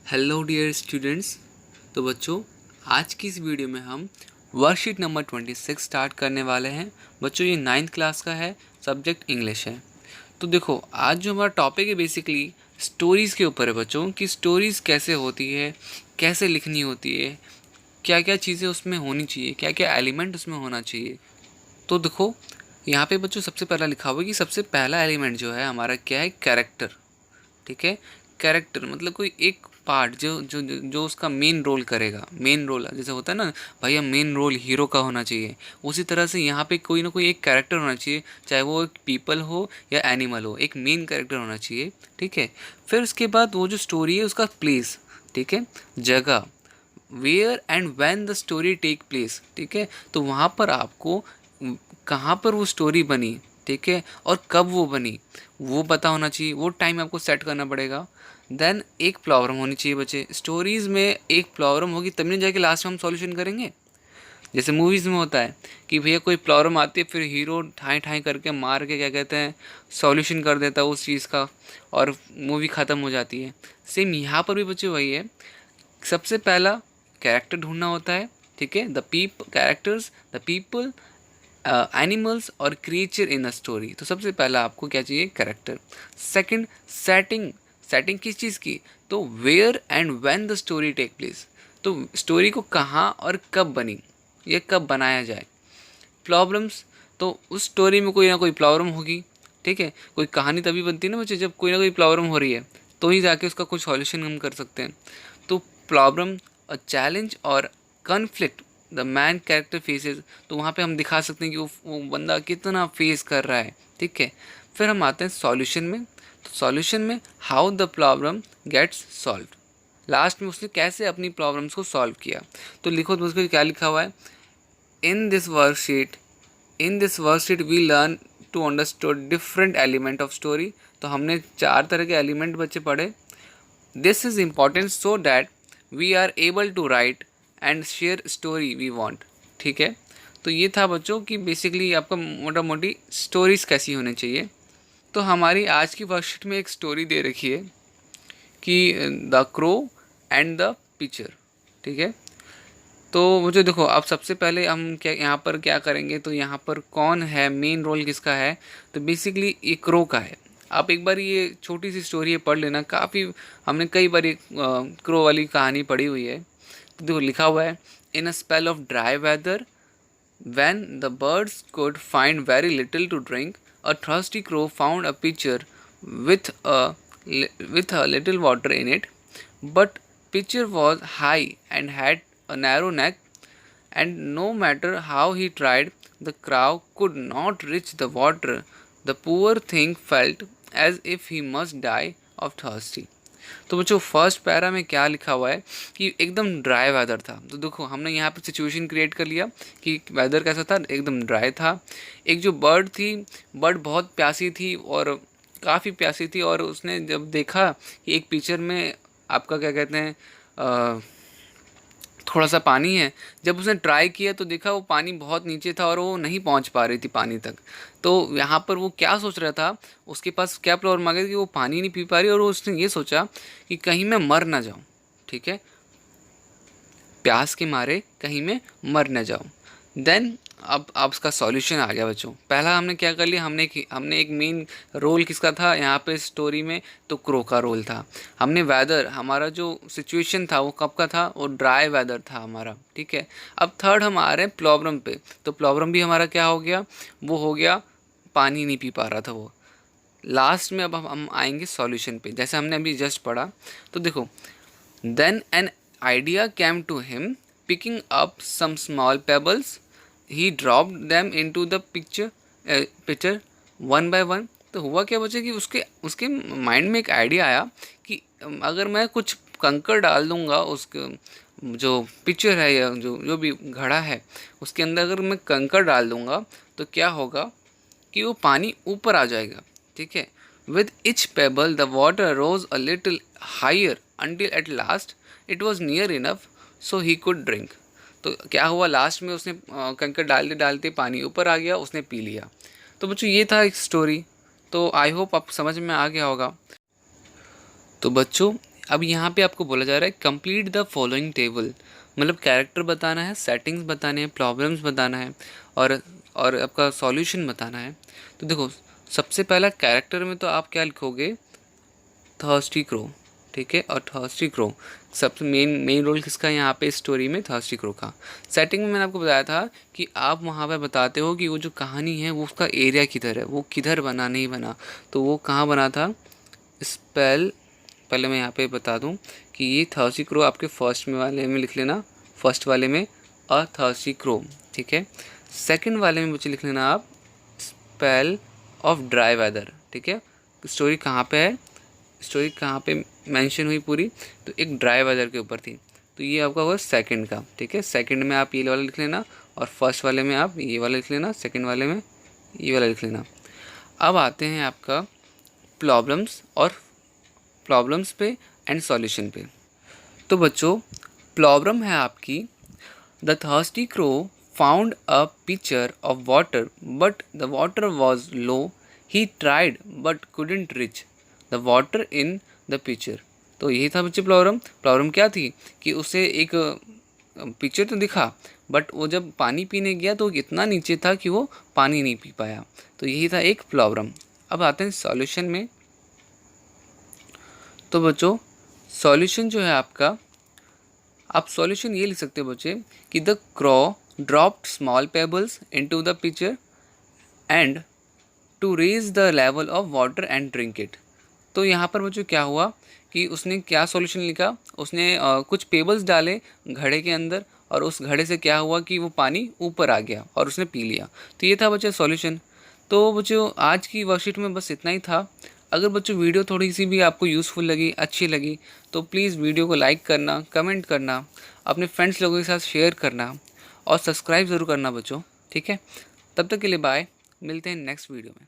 Hello dear students. तो बच्चों, आज की इस वीडियो में हम वर्कशीट नंबर 26 स्टार्ट करने वाले हैं। बच्चों, ये 9th क्लास का है, सब्जेक्ट इंग्लिश है। तो देखो, आज जो हमारा टॉपिक है बेसिकली स्टोरीज़ के ऊपर है बच्चों, कि स्टोरीज़ कैसे होती है, कैसे लिखनी होती है, क्या क्या चीज़ें उसमें होनी चाहिए, क्या क्या एलिमेंट उसमें होना चाहिए। तो देखो, यहाँ पे बच्चों सबसे पहला लिखा हुआ है कि सबसे पहला एलिमेंट जो है हमारा क्या है, कैरेक्टर। ठीक है, कैरेक्टर मतलब कोई एक पार्ट जो उसका मेन रोल करेगा। मेन रोल जैसे होता है ना भैया, मेन रोल हीरो का होना चाहिए, उसी तरह से यहाँ पे कोई ना कोई एक कैरेक्टर होना चाहिए, चाहे वो एक पीपल हो या एनिमल हो, एक मेन कैरेक्टर होना चाहिए। ठीक है, फिर उसके बाद वो जो स्टोरी है उसका प्लेस, ठीक है, जगह, where and when the story take place. ठीक है, तो वहाँ पर आपको कहाँ पर वो स्टोरी बनी, ठीक है, और कब वो बनी वो पता होना चाहिए, वो टाइम आपको सेट करना पड़ेगा। देन एक प्रॉब्लम होनी चाहिए बच्चे, स्टोरीज़ में एक प्रॉब्लम होगी तब नहीं जाके लास्ट में हम सॉल्यूशन करेंगे। जैसे मूवीज़ में होता है कि भैया कोई प्रॉब्लम आती है, फिर हीरो ठाई ठाई करके मार के क्या कहते हैं सॉल्यूशन कर देता है उस चीज़ का, और मूवी ख़त्म हो जाती है। सेम यहाँ पर भी बच्चे वही है, सबसे पहला कैरेक्टर ढूंढना होता है। ठीक है, द पीपल, एनिमल्स और क्रिएचर इन अ स्टोरी। तो सबसे पहला आपको क्या चाहिए, कैरेक्टर। Second, setting. सेटिंग किस चीज़ की, तो where and when the story take place, तो स्टोरी को कहाँ और कब बनी, ये कब बनाया जाए। प्रॉब्लम्स, तो उस स्टोरी में कोई ना कोई प्रॉब्लम होगी। ठीक है, कोई कहानी तभी बनती है ना बच्चे, जब कोई ना कोई प्रॉब्लम हो रही है, तो ही जाके उसका कुछ सॉल्यूशन हम कर सकते हैं। तो प्रॉब्लम और चैलेंज और conflict the man character faces, तो वहाँ पे हम दिखा सकते हैं कि वो बंदा कितना फेस कर रहा है। ठीक है, फिर हम आते हैं सॉल्यूशन में। तो सॉल्यूशन में how the problem gets solve, last में उसने कैसे अपनी प्रॉब्लम्स को सॉल्व किया। तो लिखो, तो उसको क्या लिखा हुआ है, in this worksheet we learn to understood different element of story. तो हमने 4 तरह के एलिमेंट बच्चे पढ़े। This is important so that we are able to write and share story we want. ठीक है, तो ये था बच्चों कि बेसिकली आपका मोटा मोटी स्टोरीज़ कैसी होनी चाहिए। तो हमारी आज की वर्कशीट में एक स्टोरी दे रखी है कि the crow and the picture. ठीक है, तो मुझे देखो, अब सबसे पहले हम क्या यहाँ पर क्या करेंगे, तो यहाँ पर कौन है, मेन रोल किसका है, तो बेसिकली ये क्रो का है। आप एक बार ये छोटी सी स्टोरी है पढ़ लेना, काफ़ी हमने कई बार ये क्रो वाली कहानी पढ़ी हुई है। तो देखो लिखा हुआ है, in a spell of dry weather when the birds could find very little to drink, a thirsty crow found a pitcher with a little water in it. But pitcher was high and had a narrow neck, and no matter how he tried, the crow could not reach the water. The poor thing felt as if he must die of thirsty. तो बच्चों, first para में क्या लिखा हुआ है कि एकदम dry weather था। तो देखो, हमने यहाँ पे सिचुएशन क्रिएट कर लिया कि वेदर कैसा था, एकदम ड्राई था। एक जो बर्ड थी, बर्ड बहुत प्यासी थी और काफ़ी प्यासी थी, और उसने जब देखा कि एक पिक्चर में आपका क्या कहते हैं थोड़ा सा पानी है, जब उसने ट्राई किया तो देखा वो पानी बहुत नीचे था और वो नहीं पहुंच पा रही थी पानी तक। तो यहाँ पर वो क्या सोच रहा था, उसके पास क्या प्रॉब्लम आ गई कि वो पानी नहीं पी पा रही, और उसने ये सोचा कि कहीं मैं मर ना जाऊँ। ठीक है, प्यास के मारे कहीं मैं मर न जाऊँ। देन अब उसका सॉल्यूशन आ गया बच्चों। पहला हमने क्या कर लिया, हमने एक मेन रोल किसका था यहाँ पे स्टोरी में, तो क्रो का रोल था। हमने वेदर, हमारा जो सिचुएशन था वो कब का था, वो ड्राई वेदर था हमारा। ठीक है, अब थर्ड हम आ रहे हैं प्रॉब्लम पे। तो प्रॉब्लम भी हमारा क्या हो गया, वो हो गया पानी नहीं पी पा रहा था वो। लास्ट में अब हम आएंगे सॉल्यूशन पे, जैसे हमने अभी जस्ट पढ़ा। तो देखो, then an idea came to him. Picking up some small pebbles, he dropped them into the pitcher one by one. तो हुआ क्या बच्चे कि उसके उसके माइंड में एक आइडिया आया कि अगर मैं कुछ कंकर डाल दूंगा उसके जो पिक्चर है या जो जो भी घड़ा है उसके अंदर, अगर मैं कंकर डाल दूंगा तो क्या होगा कि वो पानी ऊपर आ जाएगा। ठीक है, with each pebble the water rose a little higher until at last it was near enough so he could drink. तो क्या हुआ, लास्ट में उसने कंकर डालते डालते पानी ऊपर आ गया, उसने पी लिया। तो बच्चों, ये था एक स्टोरी। तो आई होप आप समझ में आ गया होगा। तो बच्चों, अब यहाँ पे आपको बोला जा रहा है कंप्लीट द फॉलोइंग टेबल, मतलब कैरेक्टर बताना है, सेटिंग्स बताने हैं, प्रॉब्लम्स बताना है और आपका सॉल्यूशन बताना है। तो देखो सबसे पहला कैरेक्टर में तो आप क्या लिखोगे, थर्स्टी क्रो, ठीक है। और थर्स्टी क्रो सबसे मेन रोल किसका है यहाँ पे स्टोरी में, थर्स्टी क्रो का। सेटिंग में मैंने आपको बताया था कि आप वहाँ पे बताते हो कि वो जो कहानी है वो उसका एरिया किधर है, वो किधर बना नहीं बना, तो वो कहाँ बना था। स्पेल पहले मैं यहाँ पे बता दूँ कि ये थर्स्टी क्रो आपके फर्स्ट में वाले में लिख लेना, फर्स्ट वाले में अ थर्स्टी क्रो, ठीक है। सेकंड वाले में बच्चे लिख लेना आप स्पेल ऑफ ड्राई वेदर, ठीक है। स्टोरी कहाँ पे है, स्टोरी कहाँ पे मेंशन हुई पूरी, तो एक ड्राई वेदर के ऊपर थी, तो ये आपका हुआ सेकंड का, ठीक है। सेकंड में आप ये वाला लिख लेना और फर्स्ट वाले में आप ये वाला लिख लेना, सेकंड वाले में ये वाला लिख लेना। अब आते हैं आपका प्रॉब्लम्स पे एंड सॉल्यूशन पे। तो बच्चों प्रॉब्लम है आपकी, the thirsty crow found a picture of water but the water was low, he tried but couldn't rich the water in the picture. तो यही था बच्चे प्रॉब्लम क्या थी कि उसे एक पिक्चर तो दिखा बट वो जब पानी पीने गया तो इतना नीचे था कि वो पानी नहीं पी पाया। तो यही था एक प्रॉब्लम। अब आते हैं सॉल्यूशन में। तो बच्चों सॉल्यूशन जो है आपका, आप सॉल्यूशन ये लिख सकते हो बच्चे कि the crow dropped small pebbles into the pitcher and to raise the level of water and drink it. तो यहाँ पर बच्चों क्या हुआ कि उसने क्या सॉल्यूशन लिखा, उसने कुछ पेबल्स डाले घड़े के अंदर और उस घड़े से क्या हुआ कि वो पानी ऊपर आ गया और उसने पी लिया। तो ये था बच्चे सॉल्यूशन। तो बच्चों आज की वर्कशीट में बस इतना ही था। अगर बच्चों वीडियो थोड़ी सी भी आपको यूज़फुल लगी, अच्छी लगी, तो प्लीज़ वीडियो को लाइक करना, कमेंट करना, अपने फ्रेंड्स लोगों के साथ शेयर करना और सब्सक्राइब ज़रूर करना बच्चों, ठीक है। तब तक के लिए बाय, मिलते हैं नेक्स्ट वीडियो में।